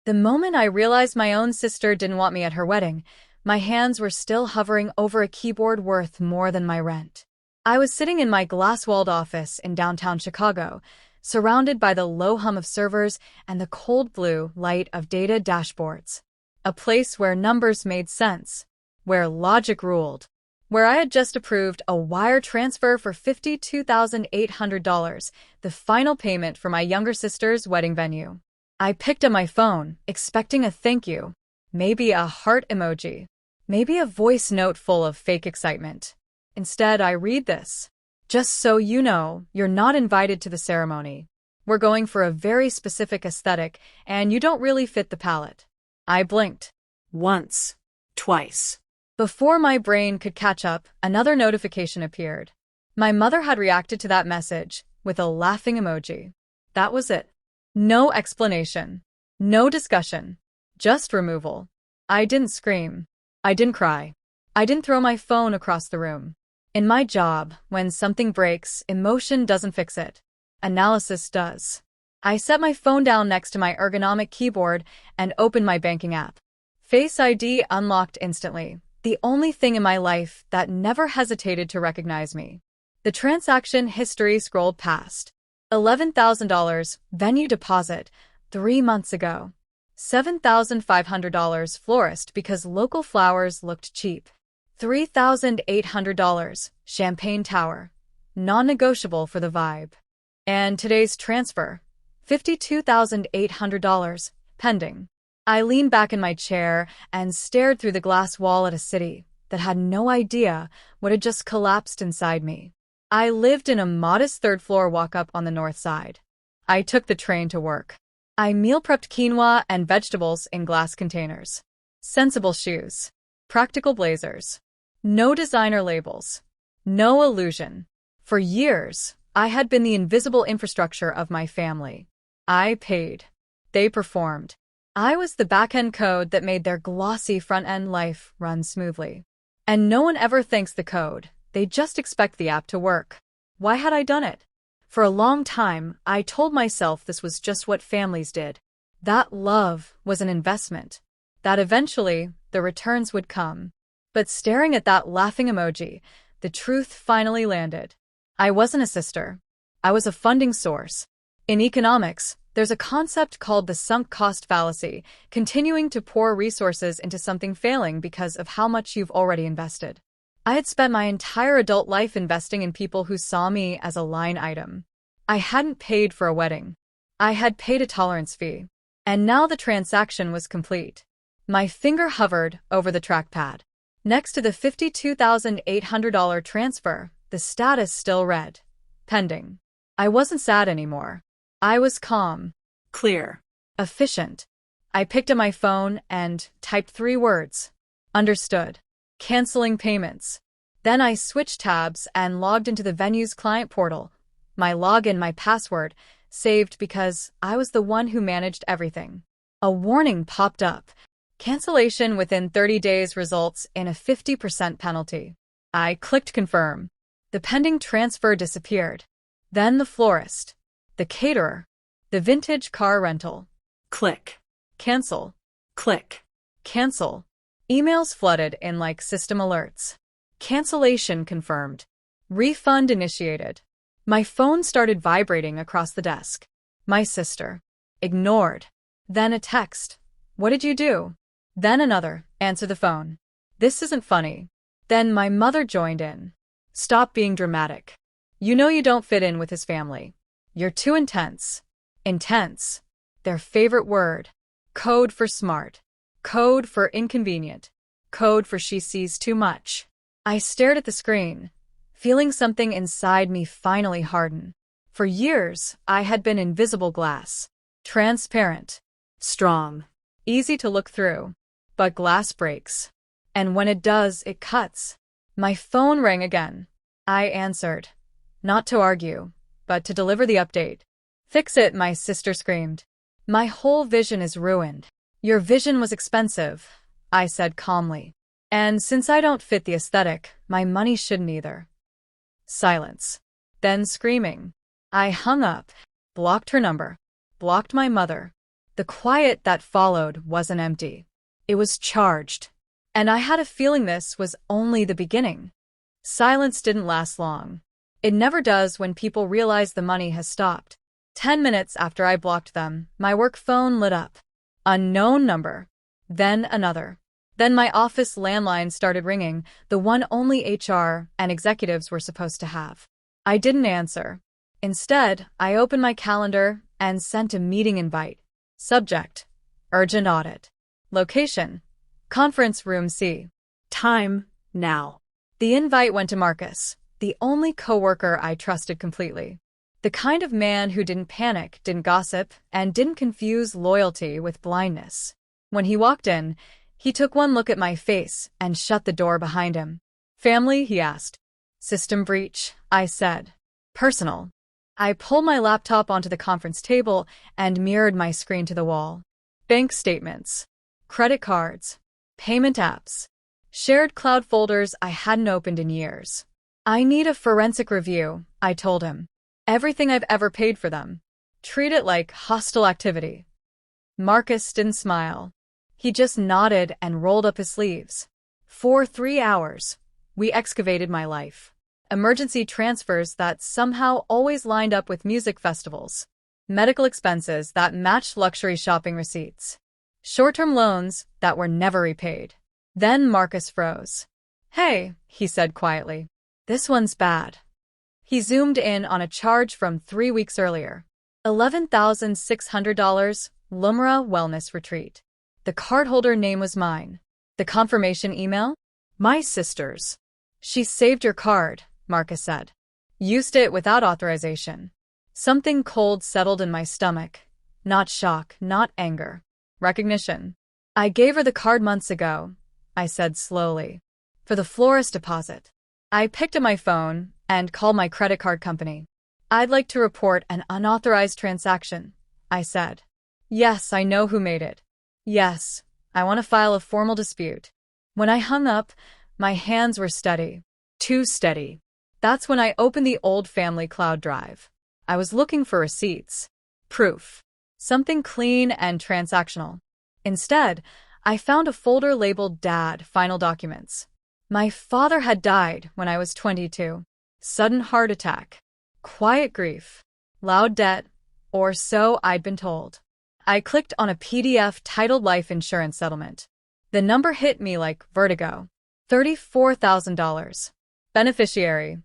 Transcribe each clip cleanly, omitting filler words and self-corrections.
The moment I realized my own sister didn't want me at her wedding, my hands were still hovering over a keyboard worth more than my rent. I was sitting in my glass-walled office in downtown Chicago, surrounded by the low hum of servers and the cold blue light of data dashboards. A place where numbers made sense, where logic ruled, where I had just approved a wire transfer for $52,800, the final payment for my younger sister's wedding venue. I picked up my phone, expecting a thank you, maybe a heart emoji, maybe a voice note full of fake excitement. Instead, I read this. Just so you know, you're not invited to the ceremony. We're going for a very specific aesthetic, and you don't really fit the palette. I blinked. Once. Twice. Before my brain could catch up, another notification appeared. My mother had reacted to that message with a laughing emoji. That was it. No explanation. No discussion. Just removal. I didn't scream. I didn't cry. I didn't throw my phone across the room. In my job, when something breaks, emotion doesn't fix it. Analysis does. I set my phone down next to my ergonomic keyboard and opened my banking app. Face ID unlocked instantly, the only thing in my life that never hesitated to recognize me. The transaction history scrolled past. $11,000 venue deposit 3 months ago. $7,500 florist because local flowers looked cheap. $3,800 champagne tower, non-negotiable for the vibe. And today's transfer, $52,800, pending. I leaned back in my chair and stared through the glass wall at a city that had no idea what had just collapsed inside me. I lived in a modest third-floor walk-up on the north side. I took the train to work. I meal prepped quinoa and vegetables in glass containers. Sensible shoes. Practical blazers. No designer labels. No illusion. For years, I had been the invisible infrastructure of my family. I paid. They performed. I was the back-end code that made their glossy front-end life run smoothly. And no one ever thanks the code. They just expect the app to work. Why had I done it? For a long time, I told myself this was just what families did. That love was an investment. That eventually, the returns would come. But staring at that laughing emoji, the truth finally landed. I wasn't a sister. I was a funding source. In economics, there's a concept called the sunk cost fallacy, continuing to pour resources into something failing because of how much you've already invested. I had spent my entire adult life investing in people who saw me as a line item. I hadn't paid for a wedding. I had paid a tolerance fee. And now the transaction was complete. My finger hovered over the trackpad. Next to the $52,800 transfer, the status still read, pending. I wasn't sad anymore. I was calm, clear, efficient. I picked up my phone and typed 3 words. Understood. Canceling payments. Then I switched tabs and logged into the venue's client portal. My login, my password, saved because I was the one who managed everything. A warning popped up. Cancellation within 30 days results in a 50% penalty. I clicked confirm. The pending transfer disappeared. Then the florist. The caterer. The vintage car rental. Click. Cancel. Click. Cancel. Emails flooded in like system alerts. Cancellation confirmed. Refund initiated. My phone started vibrating across the desk. My sister. Ignored. Then a text. What did you do? Then another. Answer the phone. This isn't funny. Then my mother joined in. Stop being dramatic. You know you don't fit in with his family. You're too intense. Intense. Their favorite word. Code for smart. Code for inconvenient. Code for she sees too much. I stared at the screen, feeling something inside me finally harden. For years, I had been invisible glass. Transparent. Strong. Easy to look through. But glass breaks. And when it does, it cuts. My phone rang again. I answered. Not to argue, but to deliver the update. Fix it, my sister screamed. My whole vision is ruined. Your vision was expensive, I said calmly. And since I don't fit the aesthetic, my money shouldn't either. Silence. Then screaming. I hung up, blocked her number, blocked my mother, The quiet that followed wasn't empty. It was charged. And I had a feeling this was only the beginning. Silence didn't last long. It never does when people realize the money has stopped. 10 minutes after I blocked them, my work phone lit up. Unknown number. Then another. Then my office landline started ringing, the one only HR and executives were supposed to have. I didn't answer. Instead, I opened my calendar and sent a meeting invite. Subject: urgent audit. Location: conference room C. Time: now. The invite went to Marcus, the only coworker I trusted completely. The kind of man who didn't panic, didn't gossip, and didn't confuse loyalty with blindness. When he walked in, he took one look at my face and shut the door behind him. Family? He asked. System breach, I said. Personal. I pulled my laptop onto the conference table and mirrored my screen to the wall. Bank statements, credit cards, payment apps, shared cloud folders I hadn't opened in years. I need a forensic review, I told him. Everything I've ever paid for them. Treat it like hostile activity. Marcus didn't smile. He just nodded and rolled up his sleeves. For 3 hours, we excavated my life. Emergency transfers that somehow always lined up with music festivals. Medical expenses that matched luxury shopping receipts. Short-term loans that were never repaid. Then Marcus froze. Hey, he said quietly. This one's bad. He zoomed in on a charge from 3 weeks earlier. $11,600, Lumra Wellness Retreat. The cardholder name was mine. The confirmation email? My sister's. She saved your card, Marcus said. Used it without authorization. Something cold settled in my stomach. Not shock, not anger. Recognition. I gave her the card months ago, I said slowly. For the florist deposit. I picked up my phone and called my credit card company. I'd like to report an unauthorized transaction, I said. Yes, I know who made it. Yes, I want to file a formal dispute. When I hung up, my hands were steady. Too steady. That's when I opened the old family cloud drive. I was looking for receipts. Proof. Something clean and transactional. Instead, I found a folder labeled Dad, Final Documents. My father had died when I was 22. Sudden heart attack. Quiet grief. Loud debt. Or so I'd been told. I clicked on a PDF titled Life Insurance Settlement. The number hit me like vertigo. $34,000. Beneficiary.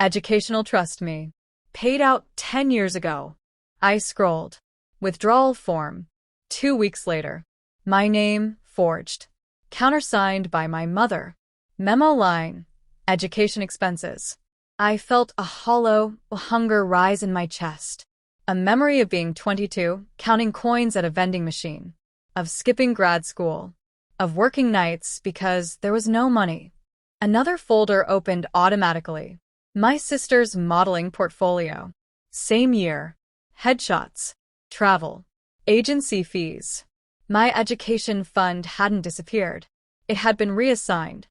Educational Trust Me. Paid out 10 years ago. I scrolled. Withdrawal form. 2 weeks later. My name, forged. Countersigned by my mother. Memo line. Education expenses. I felt a hollow hunger rise in my chest. A memory of being 22, counting coins at a vending machine. Of skipping grad school. Of working nights because there was no money. Another folder opened automatically. My sister's modeling portfolio. Same year. Headshots. Travel. Agency fees. My education fund hadn't disappeared. It had been reassigned.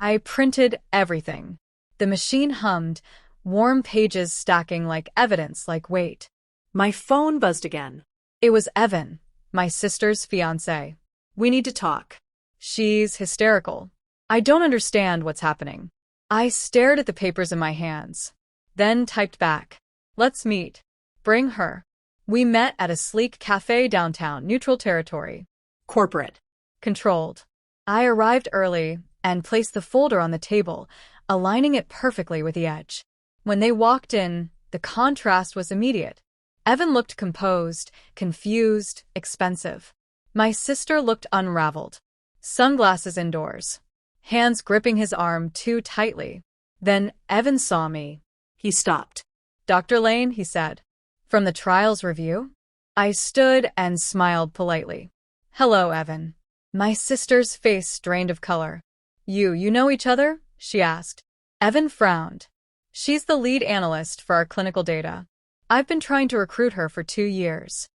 I printed everything. The machine hummed, warm pages stacking like evidence, like weight. My phone buzzed again. It was Evan, my sister's fiancé. We need to talk. She's hysterical. I don't understand what's happening. I stared at the papers in my hands. Then typed back. Let's meet. Bring her. We met at a sleek cafe downtown, neutral territory. Corporate. Controlled. I arrived early and placed the folder on the table, aligning it perfectly with the edge. When they walked in, the contrast was immediate. Evan looked composed, confused, expensive. My sister looked unraveled. Sunglasses indoors. Hands gripping his arm too tightly. Then Evan saw me. He stopped. Dr. Lane, he said. From the trials review? I stood and smiled politely. Hello, Evan. My sister's face drained of color. You know each other? She asked. Evan frowned. She's the lead analyst for our clinical data. I've been trying to recruit her for 2 years.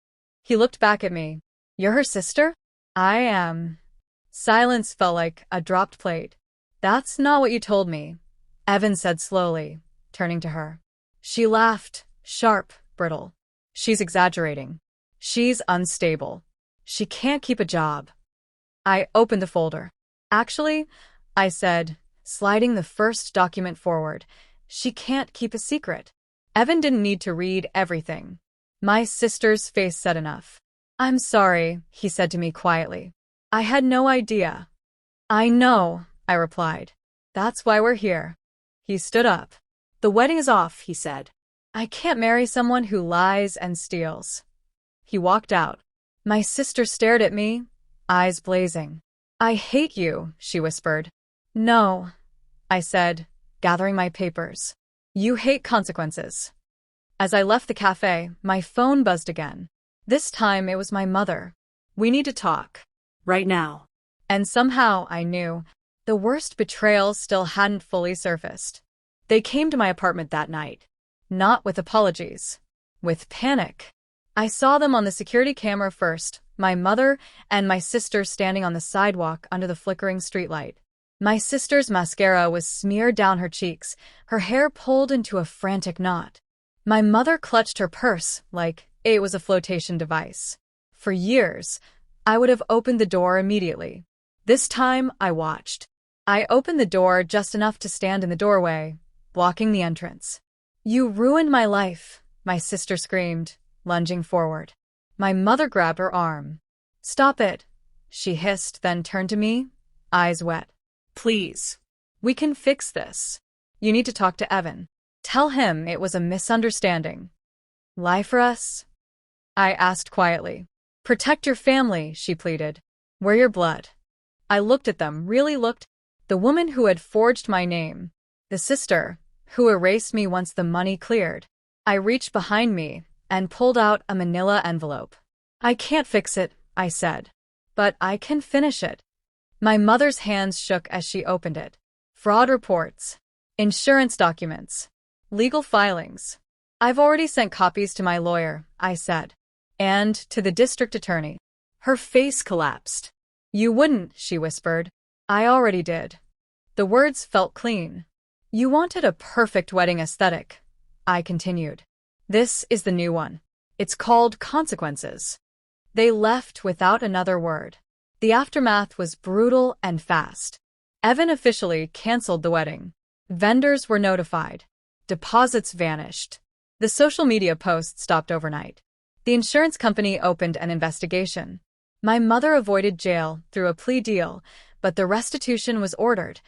He looked back at me. You're her sister? I am. Silence felt like a dropped plate. That's not what you told me, Evan said slowly, turning to her. She laughed, sharp, brittle. She's exaggerating. She's unstable. She can't keep a job. I opened the folder. Actually, I said, sliding the first document forward, she can't keep a secret. Evan didn't need to read everything. My sister's face said enough. I'm sorry, he said to me quietly. I had no idea. I know, I replied. That's why we're here. He stood up. The wedding is off, he said. I can't marry someone who lies and steals. He walked out. My sister stared at me, eyes blazing. I hate you, she whispered. No, I said, gathering my papers. You hate consequences. As I left the cafe, my phone buzzed again. This time it was my mother. We need to talk. Right now. And somehow I knew the worst betrayals still hadn't fully surfaced. They came to my apartment that night. Not with apologies. With panic. I saw them on the security camera first, my mother and my sister standing on the sidewalk under the flickering streetlight. My sister's mascara was smeared down her cheeks, her hair pulled into a frantic knot. My mother clutched her purse like it was a flotation device. For years, I would have opened the door immediately. This time, I watched. I opened the door just enough to stand in the doorway, blocking the entrance. You ruined my life, my sister screamed, lunging forward. My mother grabbed her arm. Stop it, she hissed, then turned to me, eyes wet. Please. We can fix this. You need to talk to Evan. Tell him it was a misunderstanding. Lie for us? I asked quietly. Protect your family, she pleaded. We're your blood. I looked at them, really looked. The woman who had forged my name. The sister, who erased me once the money cleared. I reached behind me and pulled out a manila envelope. I can't fix it, I said. But I can finish it. My mother's hands shook as she opened it. Fraud reports. Insurance documents. Legal filings. I've already sent copies to my lawyer, I said. And to the district attorney. Her face collapsed. You wouldn't, she whispered. I already did. The words felt clean. You wanted a perfect wedding aesthetic, I continued. This is the new one. It's called consequences. They left without another word. The aftermath was brutal and fast. Evan officially canceled the wedding. Vendors were notified. Deposits vanished. The social media posts stopped overnight. The insurance company opened an investigation. My mother avoided jail through a plea deal, but the restitution was ordered,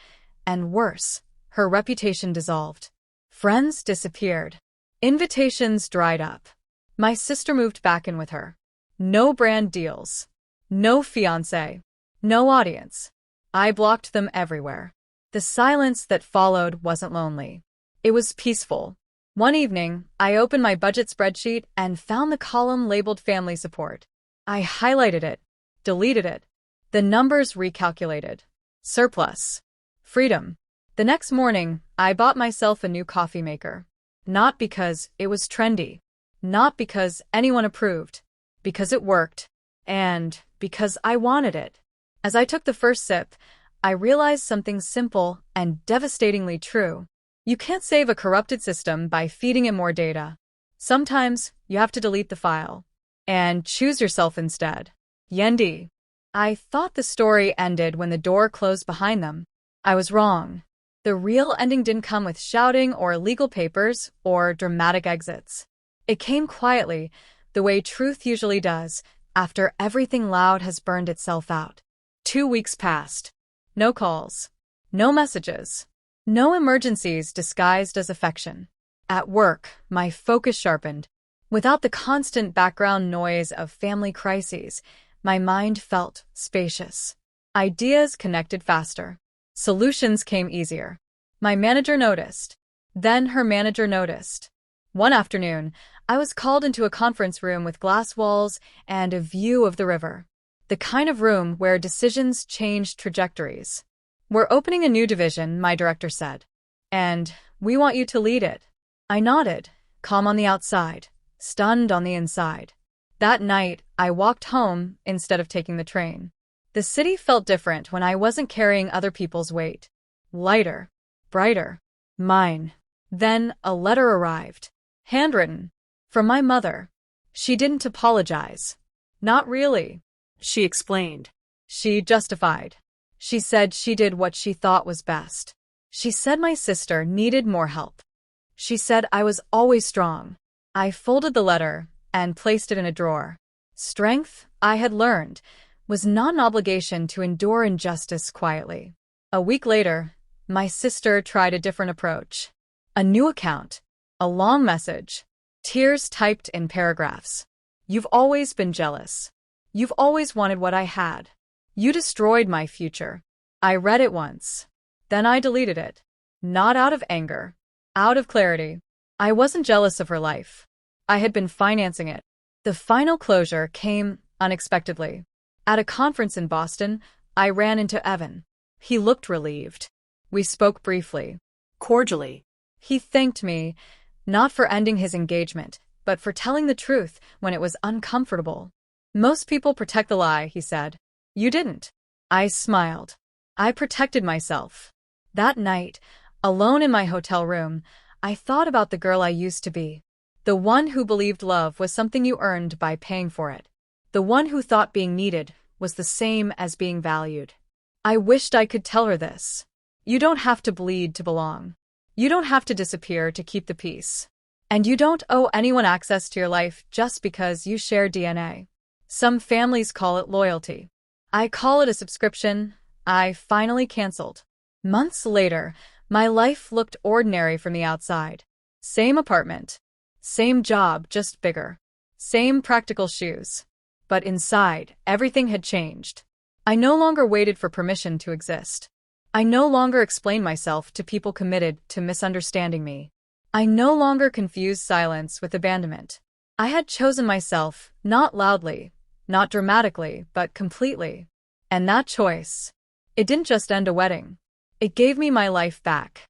and worse, her reputation dissolved. Friends disappeared. Invitations dried up. My sister moved back in with her. No brand deals. No fiancé. No audience. I blocked them everywhere. The silence that followed wasn't lonely. It was peaceful. One evening, I opened my budget spreadsheet and found the column labeled family support. I highlighted it, deleted it. The numbers recalculated. Surplus. Freedom. The next morning, I bought myself a new coffee maker. Not because it was trendy. Not because anyone approved. Because it worked. And because I wanted it. As I took the first sip, I realized something simple and devastatingly true. You can't save a corrupted system by feeding it more data. Sometimes, you have to delete the file. And choose yourself instead. Yendi. I thought the story ended when the door closed behind them. I was wrong. The real ending didn't come with shouting or legal papers or dramatic exits. It came quietly, the way truth usually does, after everything loud has burned itself out. 2 weeks passed. No calls. No messages. No emergencies disguised as affection. At work, my focus sharpened. Without the constant background noise of family crises, my mind felt spacious. Ideas connected faster. Solutions came easier. My manager noticed. Then her manager noticed. One afternoon, I was called into a conference room with glass walls and a view of the river. The kind of room where decisions changed trajectories. We're opening a new division, my director said. And we want you to lead it. I nodded, calm on the outside, stunned on the inside. That night, I walked home instead of taking the train. The city felt different when I wasn't carrying other people's weight. Lighter. Brighter. Mine. Then a letter arrived. Handwritten. From my mother. She didn't apologize. Not really. She explained. She justified. She said she did what she thought was best. She said my sister needed more help. She said I was always strong. I folded the letter and placed it in a drawer. Strength, I had learned, was not an obligation to endure injustice quietly. A week later, my sister tried a different approach. A new account, a long message, tears typed in paragraphs. You've always been jealous. You've always wanted what I had. You destroyed my future. I read it once. Then I deleted it. Not out of anger. Out of clarity. I wasn't jealous of her life. I had been financing it. The final closure came unexpectedly. At a conference in Boston, I ran into Evan. He looked relieved. We spoke briefly. Cordially. He thanked me, not for ending his engagement, but for telling the truth when it was uncomfortable. Most people protect the lie, he said. You didn't. I smiled. I protected myself. That night, alone in my hotel room, I thought about the girl I used to be. The one who believed love was something you earned by paying for it. The one who thought being needed was the same as being valued. I wished I could tell her this. You don't have to bleed to belong. You don't have to disappear to keep the peace. And you don't owe anyone access to your life just because you share DNA. Some families call it loyalty. I call it a subscription I finally canceled. Months later, my life looked ordinary from the outside. Same apartment. Same job, just bigger. Same practical shoes. But inside, everything had changed. I no longer waited for permission to exist. I no longer explained myself to people committed to misunderstanding me. I no longer confused silence with abandonment. I had chosen myself, not loudly, not dramatically, but completely. And that choice, it didn't just end a wedding. It gave me my life back.